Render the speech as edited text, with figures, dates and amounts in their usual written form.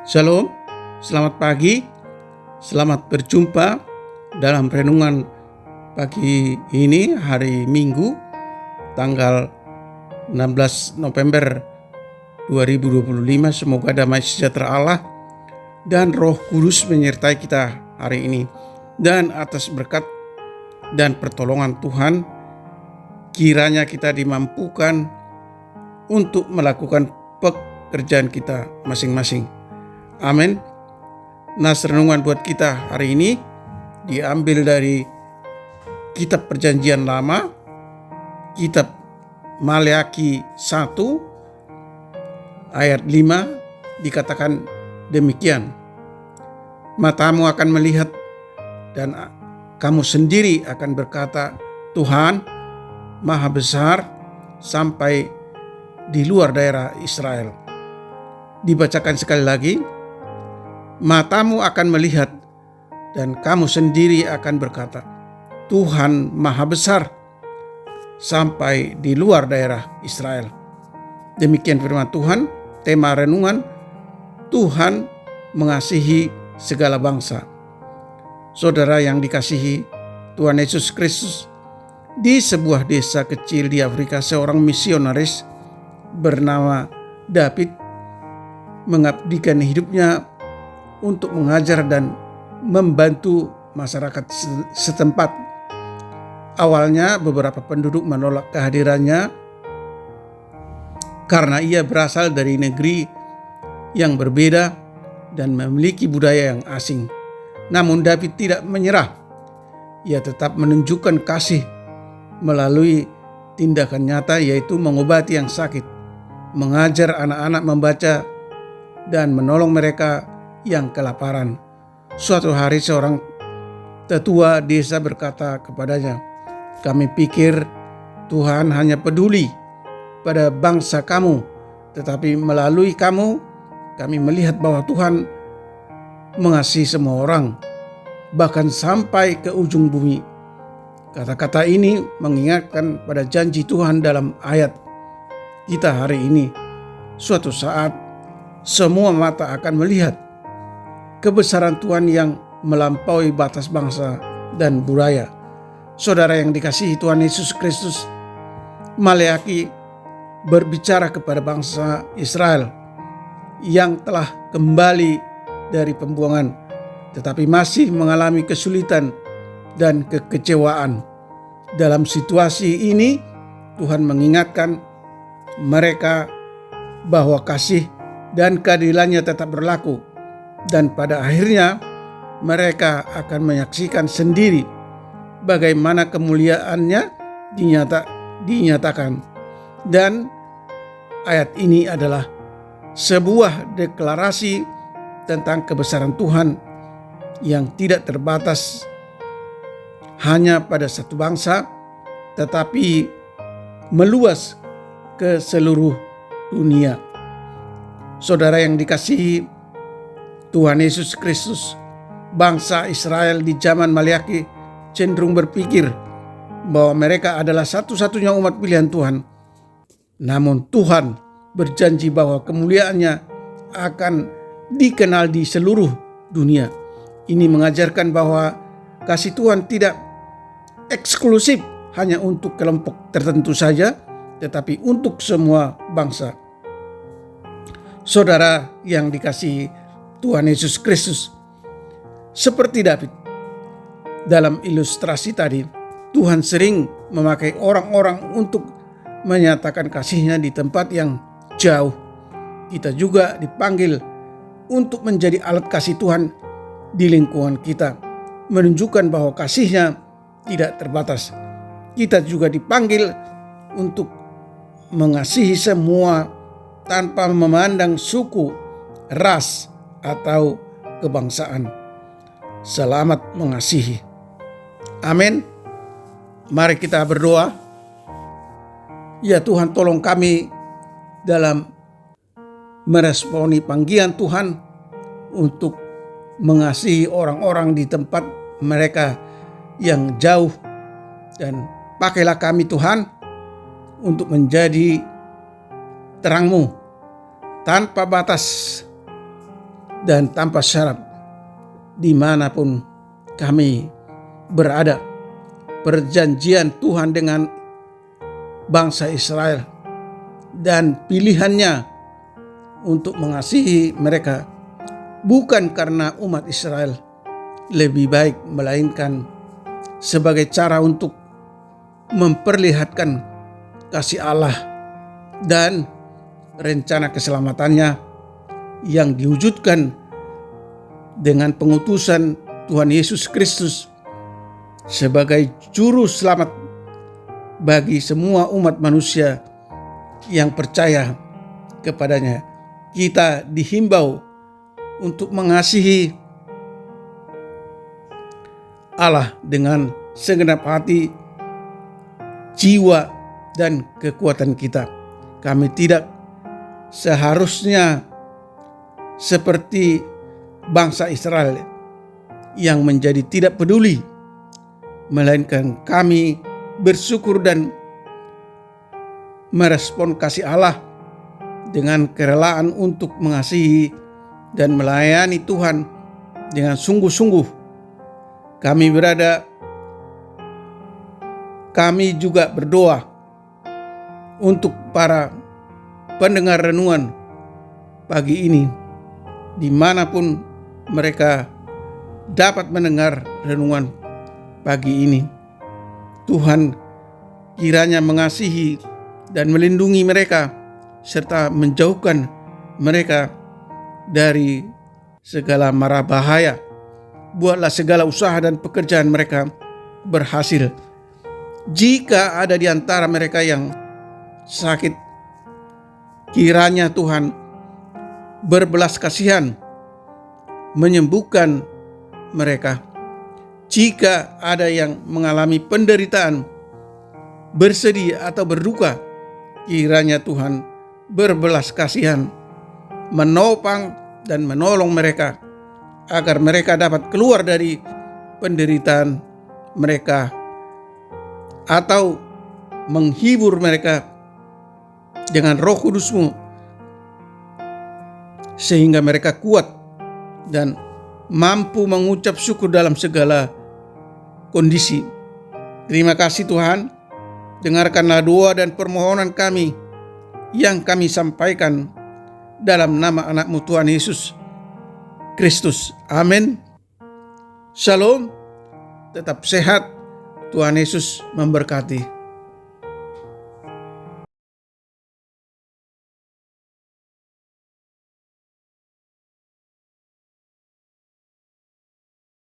Shalom, selamat pagi, selamat berjumpa dalam renungan pagi ini hari Minggu tanggal 16 November 2025. Semoga damai sejahtera Allah dan Roh Kudus menyertai kita hari ini. Dan atas berkat dan pertolongan Tuhan, kiranya kita dimampukan untuk melakukan pekerjaan kita masing-masing. Amin. Nas renungan buat kita hari ini diambil dari Kitab Perjanjian Lama, Kitab Maleakhi 1 ayat 5, dikatakan demikian. Matamu akan melihat dan kamu sendiri akan berkata, Tuhan Maha Besar sampai di luar daerah Israel. Dibacakan sekali lagi. Matamu akan melihat dan kamu sendiri akan berkata, Tuhan Maha Besar sampai di luar daerah Israel. Demikian firman Tuhan. Tema renungan, Tuhan mengasihi segala bangsa. Saudara yang dikasihi Tuhan Yesus Kristus, di sebuah desa kecil di Afrika, seorang misionaris bernama David mengabdikan hidupnya untuk mengajar dan membantu masyarakat setempat. Awalnya beberapa penduduk menolak kehadirannya karena ia berasal dari negeri yang berbeda dan memiliki budaya yang asing. Namun David tidak menyerah. Ia tetap menunjukkan kasih melalui tindakan nyata, yaitu mengobati yang sakit, mengajar anak-anak membaca, dan menolong mereka yang kelaparan. Suatu hari seorang tetua desa berkata kepadanya, kami pikir Tuhan hanya peduli pada bangsa kamu, tetapi melalui kamu kami melihat bahwa Tuhan mengasihi semua orang, bahkan sampai ke ujung bumi. Kata-kata ini mengingatkan pada janji Tuhan dalam ayat kita hari ini. Suatu saat semua mata akan melihat kebesaran Tuhan yang melampaui batas bangsa dan budaya. Saudara yang dikasihi Tuhan Yesus Kristus, Maleakhi berbicara kepada bangsa Israel yang telah kembali dari pembuangan, tetapi masih mengalami kesulitan dan kekecewaan. Dalam situasi ini, Tuhan mengingatkan mereka bahwa kasih dan keadilannya tetap berlaku. Dan pada akhirnya mereka akan menyaksikan sendiri bagaimana kemuliaannya dinyatakan. Dan ayat ini adalah sebuah deklarasi tentang kebesaran Tuhan yang tidak terbatas hanya pada satu bangsa, tetapi meluas ke seluruh dunia. Saudara yang dikasihi Tuhan Yesus Kristus, bangsa Israel di zaman Maleakhi cenderung berpikir bahwa mereka adalah satu-satunya umat pilihan Tuhan. Namun Tuhan berjanji bahwa kemuliaannya akan dikenal di seluruh dunia. Ini mengajarkan bahwa kasih Tuhan tidak eksklusif hanya untuk kelompok tertentu saja, tetapi untuk semua bangsa. Saudara yang dikasihi Tuhan Yesus Kristus, seperti David dalam ilustrasi tadi, Tuhan sering memakai orang-orang untuk menyatakan kasih-Nya di tempat yang jauh. Kita juga dipanggil untuk menjadi alat kasih Tuhan di lingkungan kita, menunjukkan bahwa kasih-Nya tidak terbatas. Kita juga dipanggil untuk mengasihi semua tanpa memandang suku, ras, atau kebangsaan. Selamat mengasihi. Amin. Mari kita berdoa. Ya Tuhan, tolong kami dalam meresponi panggilan Tuhan untuk mengasihi orang-orang di tempat mereka yang jauh. Dan pakailah kami Tuhan untuk menjadi terang-Mu tanpa batas dan tanpa syarat dimanapun kami berada. Perjanjian Tuhan dengan bangsa Israel dan pilihannya untuk mengasihi mereka bukan karena umat Israel lebih baik, melainkan sebagai cara untuk memperlihatkan kasih Allah dan rencana keselamatannya yang diwujudkan dengan pengutusan Tuhan Yesus Kristus sebagai juru selamat bagi semua umat manusia yang percaya kepadanya. Kita dihimbau untuk mengasihi Allah dengan segenap hati, jiwa, dan kekuatan kita. Kami tidak seharusnya seperti bangsa Israel yang menjadi tidak peduli, melainkan kami bersyukur dan merespon kasih Allah dengan kerelaan untuk mengasihi dan melayani Tuhan dengan sungguh-sungguh. Kami juga berdoa untuk para pendengar renungan pagi ini, dimanapun mereka dapat mendengar renungan pagi ini. Tuhan kiranya mengasihi dan melindungi mereka serta menjauhkan mereka dari segala mara bahaya. Buatlah segala usaha dan pekerjaan mereka berhasil. Jika ada di antara mereka yang sakit, kiranya Tuhan berbelas kasihan menyembuhkan mereka. Jika ada yang mengalami penderitaan, bersedih atau berduka, kiranya Tuhan berbelas kasihan menopang dan menolong mereka agar mereka dapat keluar dari penderitaan mereka atau menghibur mereka dengan Roh Kudus-Mu sehingga mereka kuat dan mampu mengucap syukur dalam segala kondisi. Terima kasih Tuhan. Dengarkanlah doa dan permohonan kami yang kami sampaikan dalam nama anak-Mu Tuhan Yesus Kristus. Amin. Shalom. Tetap sehat. Tuhan Yesus memberkati.